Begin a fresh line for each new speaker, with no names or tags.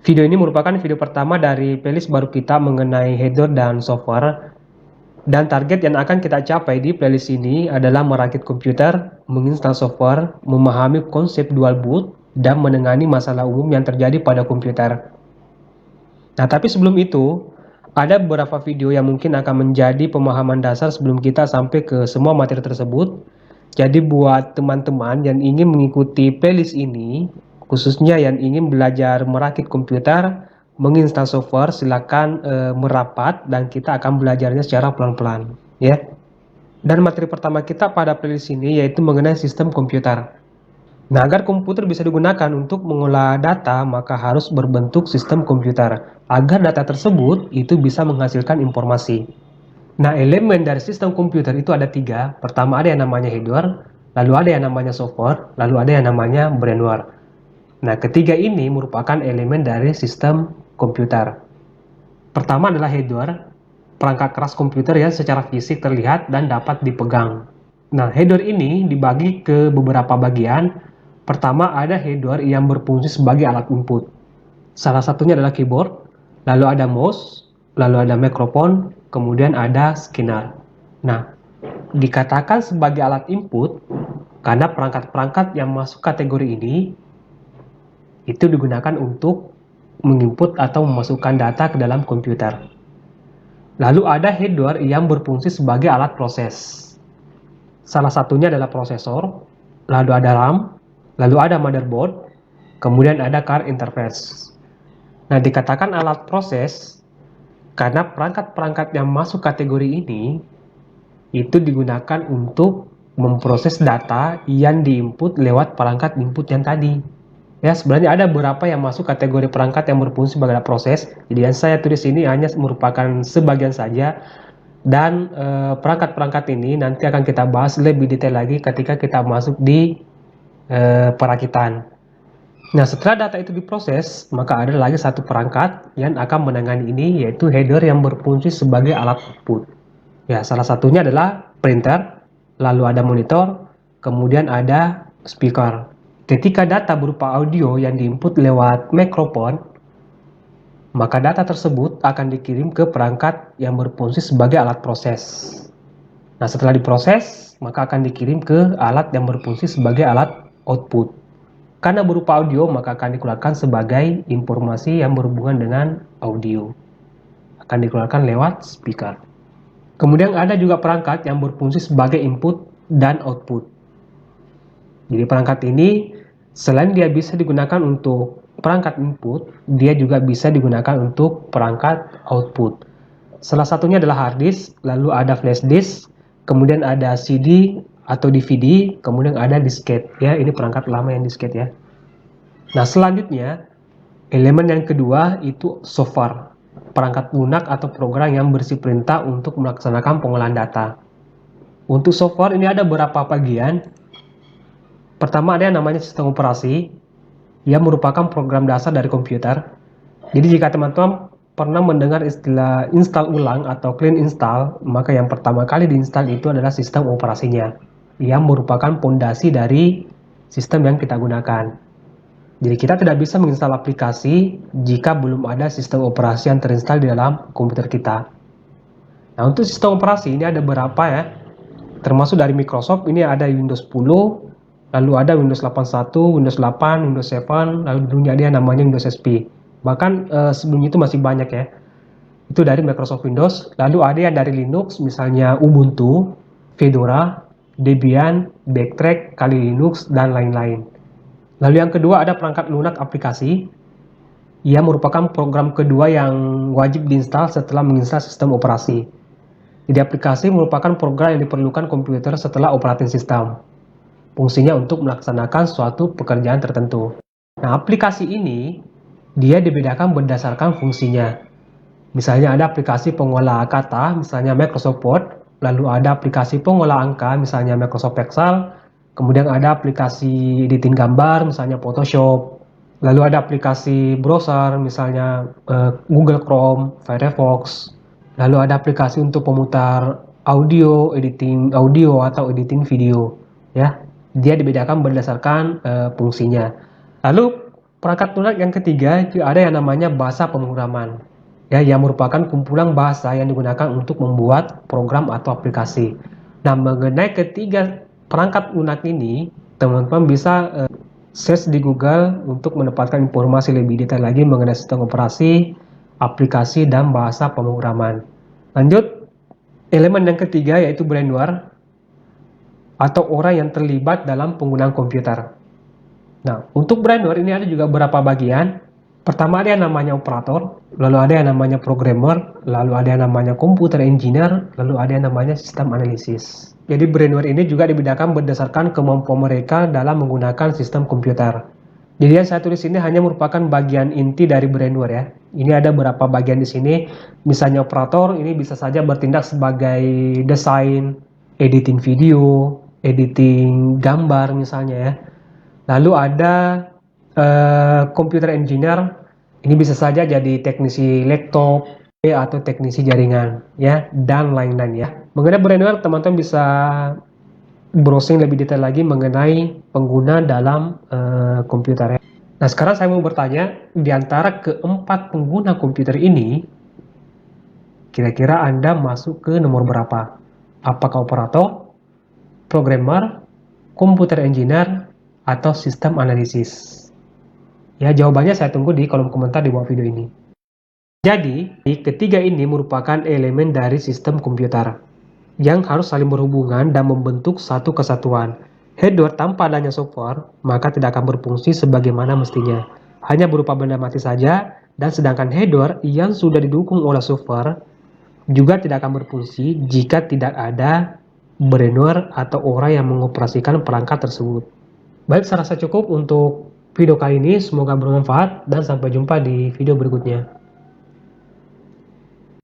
Video ini merupakan video pertama dari playlist baru kita mengenai header dan software. Dan target yang akan kita capai di playlist ini adalah merakit komputer, menginstal software, memahami konsep dual boot, dan menangani masalah umum yang terjadi pada komputer. Nah, tapi sebelum itu, ada beberapa video yang mungkin akan menjadi pemahaman dasar sebelum kita sampai ke semua materi tersebut. Jadi buat teman-teman yang ingin mengikuti playlist ini, khususnya yang ingin belajar merakit komputer, menginstal software, silakan merapat dan kita akan belajarnya secara pelan-pelan, ya. Dan materi pertama kita pada playlist ini yaitu mengenai sistem komputer. Nah, agar komputer bisa digunakan untuk mengolah data, maka harus berbentuk sistem komputer, agar data tersebut itu bisa menghasilkan informasi. Nah, elemen dari sistem komputer itu ada tiga. Pertama ada yang namanya hardware, lalu ada yang namanya software, lalu ada yang namanya firmware. Nah, ketiga ini merupakan elemen dari sistem komputer. Pertama adalah hardware, perangkat keras komputer yang secara fisik terlihat dan dapat dipegang. Nah, hardware ini dibagi ke beberapa bagian. Pertama ada hardware yang berfungsi sebagai alat input. Salah satunya adalah keyboard, lalu ada mouse, lalu ada mikrofon, kemudian ada scanner. Nah, dikatakan sebagai alat input karena perangkat-perangkat yang masuk kategori ini itu digunakan untuk menginput atau memasukkan data ke dalam komputer. Lalu ada hardware yang berfungsi sebagai alat proses. Salah satunya adalah prosesor, lalu ada RAM, lalu ada motherboard, kemudian ada card interface. Nah, dikatakan alat proses karena perangkat-perangkat yang masuk kategori ini itu digunakan untuk memproses data yang diinput lewat perangkat input yang tadi. Ya, sebenarnya ada beberapa yang masuk kategori perangkat yang berfungsi sebagai alat proses. Jadi yang saya tulis ini hanya merupakan sebagian saja. Dan perangkat-perangkat ini nanti akan kita bahas lebih detail lagi ketika kita masuk di perakitan. Nah, setelah data itu diproses, maka ada lagi satu perangkat yang akan menangani ini, yaitu header yang berfungsi sebagai alat output. Ya, salah satunya adalah printer, lalu ada monitor, kemudian ada speaker. Ketika data berupa audio yang diinput lewat mikrofon, maka data tersebut akan dikirim ke perangkat yang berfungsi sebagai alat proses. Nah, setelah diproses, maka akan dikirim ke alat yang berfungsi sebagai alat output. Karena berupa audio, maka akan dikeluarkan sebagai informasi yang berhubungan dengan audio. Akan dikeluarkan lewat speaker. Kemudian ada juga perangkat yang berfungsi sebagai input dan output. Jadi perangkat ini, selain dia bisa digunakan untuk perangkat input, dia juga bisa digunakan untuk perangkat output. Salah satunya adalah hard disk, lalu ada flash disk, kemudian ada CD atau DVD, kemudian ada disket. Ya, ini perangkat lama yang disket ya. Nah, selanjutnya elemen yang kedua itu software, perangkat lunak atau program yang berisi perintah untuk melaksanakan pengolahan data. Untuk software ini ada beberapa bagian. Pertama ada yang namanya sistem operasi, yang merupakan program dasar dari komputer. Jadi jika teman-teman pernah mendengar istilah install ulang atau clean install, maka yang pertama kali diinstal itu adalah sistem operasinya, yang merupakan fondasi dari sistem yang kita gunakan. Jadi kita tidak bisa menginstal aplikasi jika belum ada sistem operasi yang terinstal di dalam komputer kita. Nah, untuk sistem operasi ini ada beberapa ya, termasuk dari Microsoft. Ini ada Windows 10, lalu ada Windows 81, Windows 8, Windows 7, lalu dulunya ada namanya Windows XP. Bahkan sebelum itu masih banyak ya. Itu dari Microsoft Windows. Lalu ada yang dari Linux, misalnya Ubuntu, Fedora, Debian, Backtrack, Kali Linux, dan lain-lain. Lalu yang kedua ada perangkat lunak aplikasi. Ia merupakan program kedua yang wajib diinstal setelah menginstal sistem operasi. Jadi aplikasi merupakan program yang diperlukan komputer setelah operating system. Fungsinya untuk melaksanakan suatu pekerjaan tertentu. Nah, aplikasi ini dia dibedakan berdasarkan fungsinya. Misalnya ada aplikasi pengolah kata, misalnya Microsoft Word, lalu ada aplikasi pengolah angka, misalnya Microsoft Excel, kemudian ada aplikasi editing gambar, misalnya Photoshop, lalu ada aplikasi browser, misalnya Google Chrome, Firefox, lalu ada aplikasi untuk pemutar audio, editing audio atau editing video, ya. Dia dibedakan berdasarkan fungsinya. Lalu Perangkat lunak yang ketiga itu ada yang namanya bahasa pemrograman, ya, yang merupakan kumpulan bahasa yang digunakan untuk membuat program atau aplikasi. Nah, mengenai ketiga perangkat lunak ini, teman-teman bisa search di Google untuk mendapatkan informasi lebih detail lagi mengenai sistem operasi, aplikasi, dan bahasa pemrograman. Lanjut, elemen yang ketiga yaitu brainware atau orang yang terlibat dalam penggunaan komputer. Nah, untuk brainware ini ada juga beberapa bagian. Pertama ada yang namanya operator, lalu ada yang namanya programmer, lalu ada yang namanya computer engineer, lalu ada yang namanya sistem analisis. Jadi brainware ini juga dibedakan berdasarkan kemampuan mereka dalam menggunakan sistem komputer. Jadi yang saya tulis ini hanya merupakan bagian inti dari brainware ya. Ini ada beberapa bagian di sini. Misalnya operator ini bisa saja bertindak sebagai desain, editing video, editing gambar misalnya ya. Lalu ada computer engineer, ini bisa saja jadi teknisi laptop atau teknisi jaringan ya, dan lain-lain ya. Mengenai brainware, teman-teman bisa browsing lebih detail lagi mengenai pengguna dalam komputer ya. Nah, sekarang saya mau bertanya, di antara keempat pengguna komputer ini, kira-kira Anda masuk ke nomor berapa? Apakah operator, programmer, computer engineer, atau sistem analisis? Ya, jawabannya saya tunggu di kolom komentar di bawah video ini. Jadi, ketiga ini merupakan elemen dari sistem komputer yang harus saling berhubungan dan membentuk satu kesatuan. Hardware tanpa adanya software, maka tidak akan berfungsi sebagaimana mestinya. Hanya berupa benda mati saja, dan sedangkan hardware yang sudah didukung oleh software juga tidak akan berfungsi jika tidak ada brainware atau orang yang mengoperasikan perangkat tersebut. Baik, saya rasa cukup untuk video kali ini. Semoga bermanfaat dan sampai jumpa di video berikutnya.